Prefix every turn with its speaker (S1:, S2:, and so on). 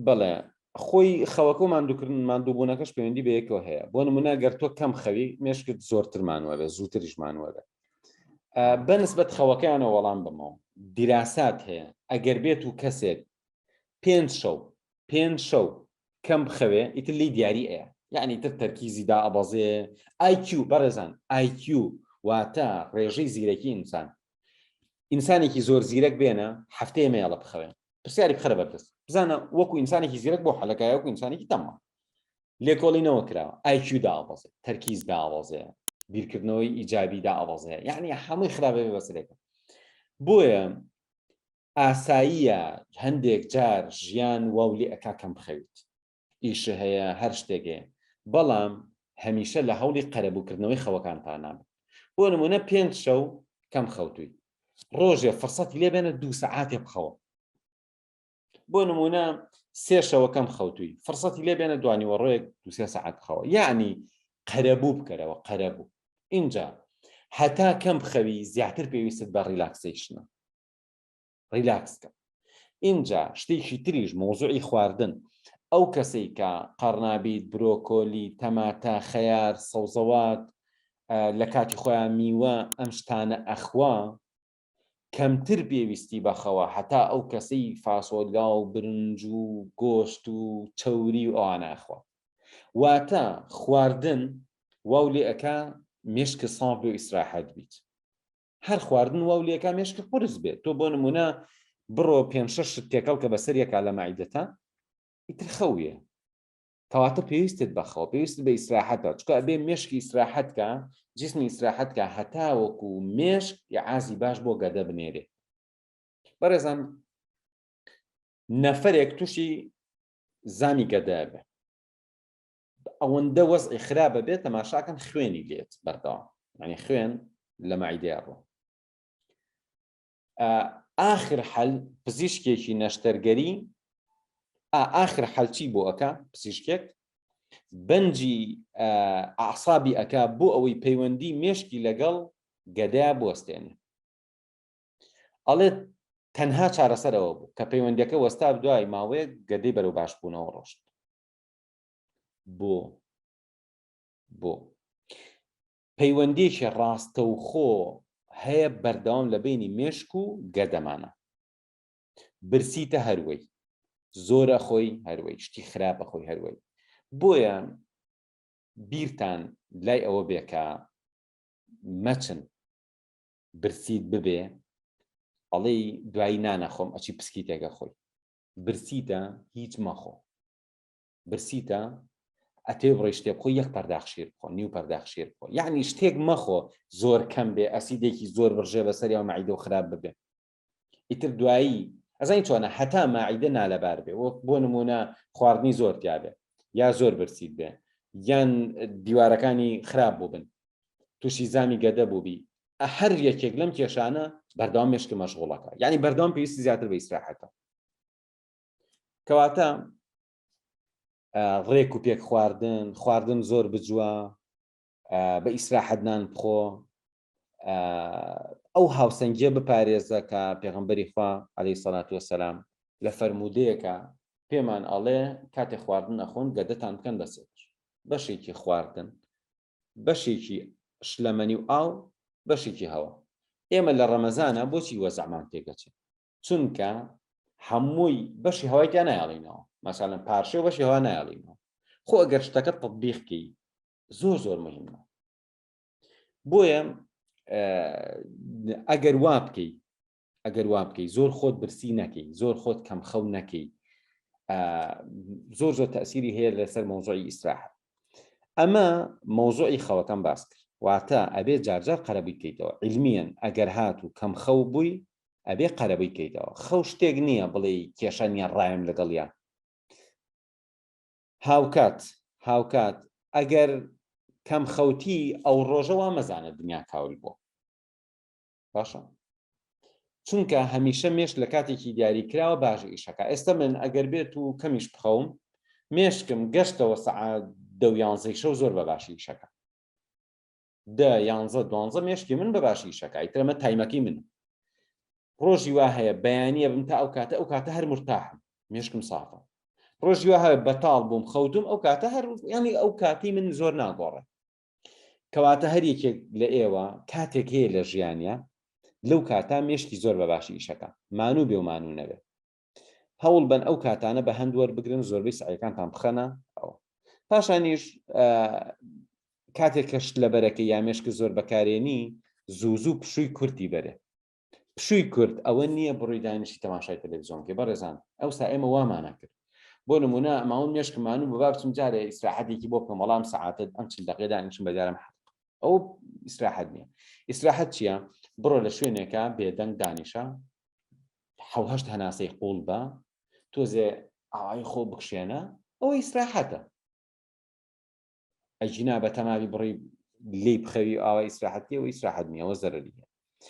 S1: بەڵێ خۆی خەوەکە و ماندووبوونەکەش پەیوەندی بە یەکەوە هەیە. بۆ نمونە گەر تۆ کەم خەوی مێشکت زۆرتر مانوەبێ، زووتریش مانوەبێ. بەنسبەت خەوەکەیانەوە وەڵام بمەوە. دیراسات هەیە ئەگەر بێت و کەسێک 5 شەو کەم بخەوێ ئیتر لی دیاری ئەیە، یعنی تر تەرکیزی دا ئەبەزێ. IQ بەڕێزان IQ واتە ڕێژەی زیرەکی ئینسان. ئینسانێکی زۆر زیرەک بێنە هەفتەیە مێڵە بخەوێن، پرسیاری بخەرە بەردەست بزانە وەکو ئینسانێکی زیرەک بۆ حەلەکایە وەکو ئینسانێکی تەمە لێکۆڵینەوە کراوە. IQ دا ئەبەزێ، تەرکیز دا ئەبەزێ، بیرکردنەوەی ئیجابی دا ئەبەزێ، یعنی هەمووی خراپە بێ بەسەرێکە. بۆیە ئاساییە هەندێک جار ژیان واولی ئەکا کەم بخەویت، ئیشە هەیە هەر شتێکێ، بەڵام هەمیشە لە هەوڵی قەرەبووکردنەوەی خەوەکانتان نابێت. بۆ نمونە 5 شەو کەم خەوتووی، ڕۆژێ فرسەتی لێ بێنە 2 سەعاتێ بخەوە. بۆ نمونە 3 شەوە کەم خەوتووی، فرسەتی لێ بێنە دوانیوە ڕۆیەک 2-3 سەعات بخەوە، یعنی قەرەبوو بکەرەوە. قەرەبوو اینجا هەتا کەم بخەوی زیاتر پێویستت بە ریلاکسیشنە، ریلاکسکە. اینجا شتێکی تریش مۆزوعی خواردن. ئەو کەسەی کە قەرنابیت، برۆکۆلی، تەماتە، خەیار، سەوزەوات لە کاتی خۆیان میوە ئەم شتانە ئەخوا کەمتر پێویستی بەخەوە، هەتا ئەو کەسەی فاسۆلگا و برنج و گۆشت و چەوری و ئەوانە ئەخوا. واتە خواردن واو لێ ئەکا مێشکە ساڵ بێ و ئیسراحەت بیت. هەر خواردن واو لێ ئەکا مێشکە قورس بێت. تۆ بۆ نمونە بڕۆ 5-6 شت تێکەڵ کە بەسەرێکا لە مەعیدەتە ئیتر خەویە، کەواتە پێویستت بەخەوە، پێویست بە ئیسراحەتە، چکە ئەبێ مێشکی ئیسراحەتکە، جسمی ئیسراحەتکە هەتا وەکو مێشک یعازی باش بۆ گەدە بنێرێ. بەڕێزان نەفەرێک تووشی زامی گەدە بێ، ئەوەندە وەزعی خراپە بێت تەماشاکەن خوێنی لێت بەردەوام، یعنی خوێن لە مەعیدەیە ڕۆ. ئاخر حەل پزیشکێکی نەشتەرگەری ئاخر حەلچی بۆ ئەکا پزیشکێک بەنجی ئەعسابی ئەکا بۆ ئەوەی پەیوەندی مێشکی لەگەڵ گەدەیە بوەستێنێ. ئەڵێت تەنها چارەسەرەوە بوو کە پەیوەندیەکە وەستا دوای ماوەیەک گەدەی بەرەو باشبوونەوە ڕۆشت. بۆ پەیوەندیەکی ڕاستەوخۆ هەیە بەردەوام لە بینی مێشک و گەدەمانە. برسیتە هەروەی، زۆرە خۆی هەروەی، شتی خراپە خۆی هەروەی. بۆیە بیرتان لای ئەوە بێکە مەچن برسیت ببێ ئەڵێ دوایی نانەخۆم ئەچی پسکیتێکە خۆی. برسیتە هیچ مەخۆ، برسیتە ئەتێ بڕێ شتێ بخۆ یەک پەرداخ شیر بخۆ، نیو پەرداخ شیر بخۆ، یعنی شتێک مەخۆ زۆر کەم بێ، ئەسیدێکی زۆر بڕژێ بەسەری و مەعیدە و خراپ ببێ. ئیتر دوایی ئەزانی چۆنە هەتا مەعیدە نالەبار بێ، وەک بۆ نمونە خواردنی زۆر تیا بێ یا زۆر برسیت بێ یان دیوارەکانی خراپ بوو بن، تووشی زامی گەدە بووبی، هەر یەکێک لەم کێشانە بەردەوام مێشکە مەشغوڵەکە، یعنی بەردەوام پێویستی زیاتر بە ئیسراحەتە. کەواتە ڕێک و پێک خواردن زۆر بجووە، بە ئیسراحەت نان بخۆ، ئەو هاوسەنگیە بپارێزە کە پێغەمبەری خوا عەلەیهی سەڵات وەسەلام لە فەرموودەیەکە پێمان ئەڵێ کاتێک خواردن ئەخۆن گەدەتان بکەن بە سێ بەشێکی خواردن، بەشێکی شلەمەنی و ئاو، بەشێکی هەوا. ئێمە لە ڕەمەزانە بۆچی وەزعمان تێگەچێت؟ چونکە هەمووی بەشی هەوایتیان نایەڵینەوە، مەسەڵەن پارشێ و بەشی هەوا نایەڵینەوە. خۆ ئەگەر شتەکە تەطبیقکەی زۆر مهمە. بۆیە ئەگەر وا بکەی زۆر خۆت برسی نەکەی، زۆر خۆت کەم خەو نەکەی، زۆر تەئسیری هەیە لەسەر مەوزوعی ئیسراحەت. ئەمە مەوزوعی خەوەکەم باس کرد، واتە ئەبێ جارجار قەرەبووی بکەیتەوە. عیلمیەن ئەگەر هات و کەم خەو بووی ئەبێ قەرەبووی بکەیتەوە. خەو شتێک نییە بڵێ کێشانیان ڕایم لەگەڵیان. هاوکات ئەگەر کەم خەوتی ئەو ڕۆژەوە مەزانە دنیا کاول بۆ باشە، چونکە هەمیشە مێشک لە کاتێکی دیاریکراوە باش ئیشەکە. ئێستا من ئەگەر بێت و کەمیش بخەوم مێشکم گەشتەوە سەعات 10-11 شەو زۆر بە باشی ئیشەکە، 10-11-12 مێشکی من بە باشی ئیشەکە، ئیترەمە تایمەکی من. ڕۆژی وا هەیە بەیانیە بم تا ئەو کاتە هەر مرتاحم، مێشکم سافە. ڕۆژی وە هەیە بەتاڵ بووم خەوتم ئەو کاتە هەر ینی ئەو کاتی من زۆر ناگۆڕێ کەواتە هەر یەکێک لە ئێوە کاتێک هەیە لە ژیانە لەو کاتا مێشکی زۆر بەباشی ئیشەکە مانوو بێ و مانوو نەبێ هەوڵ بن ئەو کاتانە بە هەندوەر بگرن زۆربەی سعیەکانتان بخەنە ئەو پاشانیش کاتێک کەشت لە بەرەکە یا مێشک زۆر بەکارێنی زوو پشووی کورتی بەرێ پشووی کورد ئەوە نییە بڕووی دانیشتی تەماشای تەلەڤیزیۆنکە بەڕێزان ئەوسا ئێمە وامانە کرد بۆ نمونە ماون مێشکمانوو بە بچم جارێ ئیسراحەتێکی بۆ بکەم وەڵام سەعاتت ئەم چل دەقیقە دانیشم بەجارم ئەو ئیسراحەت نییە ئیسراحەت چییە بڕۆ لە شوێنێکە بێدەنگ دانیشە حەوهەشت هەناسەی قوڵ بە تۆزێ ئاوای خۆ بکشێنە ئەوە ئیسراحەتە ئەجینا بە تەماوی بڕی لێی بخەوی ئاوای ئیسراحەتی ئەوە ئیسراحەت نییە ئەوە زەرەریە